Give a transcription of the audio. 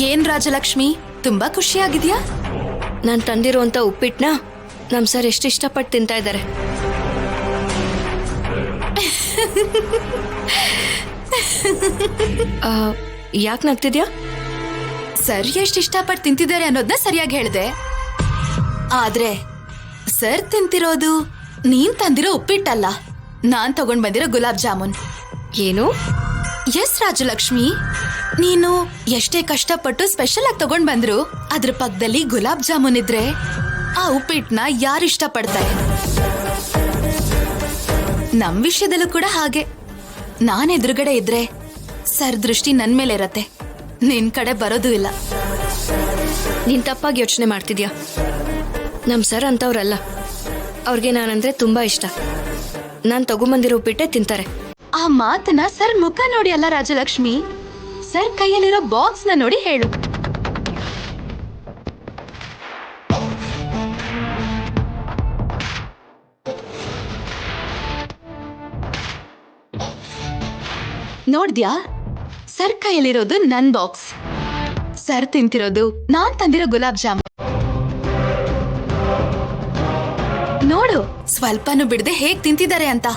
ಏನ್ ರಾಜಲಕ್ಷ್ಮಿ, ತುಂಬಾ ಖುಷಿಯಾಗಿದ್ಯಾ? ನಾನು ತಂದಿರುವಂತ ಉಪ್ಪಿಟ್ಟನ್ನ ನಮ್ ಸರ್ ಎಷ್ಟು ಇಷ್ಟಪಟ್ಟು ತಿಂತಾ ಇದ್ದಾರೆ. ಯಾಕೆ ನಗ್ತಿದ್ಯಾ? ಸರ್ ಎಷ್ಟು ಇಷ್ಟಪಟ್ಟು ತಿಂತಿದ್ದಾರೆ ಅನ್ನೋದನ್ನ ಸರಿಯಾಗಿ ಹೇಳ್ದೆ. ಆದ್ರೆ ಸರ್ ತಿಂತಿರೋದು ನೀನ್ ತಂದಿರೋ ಉಪ್ಪಿಟ್ಟಲ್ಲ, ನಾನ್ ತಗೊಂಡ್ ಬಂದಿರೋ ಗುಲಾಬ್ ಜಾಮೂನ್. ಏನು? ಎಸ್ ರಾಜಲಕ್ಷ್ಮಿ, ನೀನು ಎಷ್ಟೇ ಕಷ್ಟಪಟ್ಟು ಸ್ಪೆಷಲ್ ಆಗಿ ತಗೊಂಡ್ ಬಂದ್ರು ಅದ್ರ ಪಕ್ಕದಲ್ಲಿ ಗುಲಾಬ್ ಜಾಮೂನ್ ಇದ್ರೆ ಆ ಉಪ್ಪಿಟ್ಟನ್ನ ಯಾರು ಇಷ್ಟಪಡ್ತಾರೆ? ನಮ್ ವಿಷಯದಲ್ಲೂ ಕೂಡ ಹಾಗೆ. ನಾನ್ ಎದುರುಗಡೆ ಇದ್ರೆ ಸರ್ ದೃಷ್ಟಿ ನನ್ ಮೇಲೆ ಇರತ್ತೆ, ನಿನ್ ಕಡೆ ಬರೋದು ಇಲ್ಲ. ನೀನ್ ತಪ್ಪಾಗಿ ಯೋಚನೆ ಮಾಡ್ತಿದ್ಯಾ. ನಮ್ ಸರ್ ಅಂತವ್ರಲ್ಲ, ಅವ್ರಿಗೆ ನಾನಂದ್ರೆ ತುಂಬಾ ಇಷ್ಟ. ನಾನ್ ತಗೊಂಬಂದಿರೋ ಉಪ್ಪಿಟ್ಟೆ ತಿಂತಾರೆ. ಆ ಮಾತನ್ನ ಸರ್ ಮುಖ ನೋಡಿ ಅಲ್ಲ ರಾಜಲಕ್ಷ್ಮಿ, ಸರ್ ಕೈಯಲ್ಲಿರೋ ಬಾಕ್ಸ್ ನ ನೋಡಿ ಹೇಳು. ನೋಡ್ದ್ಯಾ, ಸರ್ ಕೈಯಲ್ಲಿರೋದು ನನ್ ಬಾಕ್ಸ್, ಸರ್ ತಿಂತಿರೋದು ನಾನ್ ತಂದಿರೋ ಗುಲಾಬ್ ಜಾಮೂನ್. ನೋಡು, ಸ್ವಲ್ಪನೂ ಬಿಡದೆ ಹೇಗ್ ತಿಂತಿದ್ದಾರೆ ಅಂತ.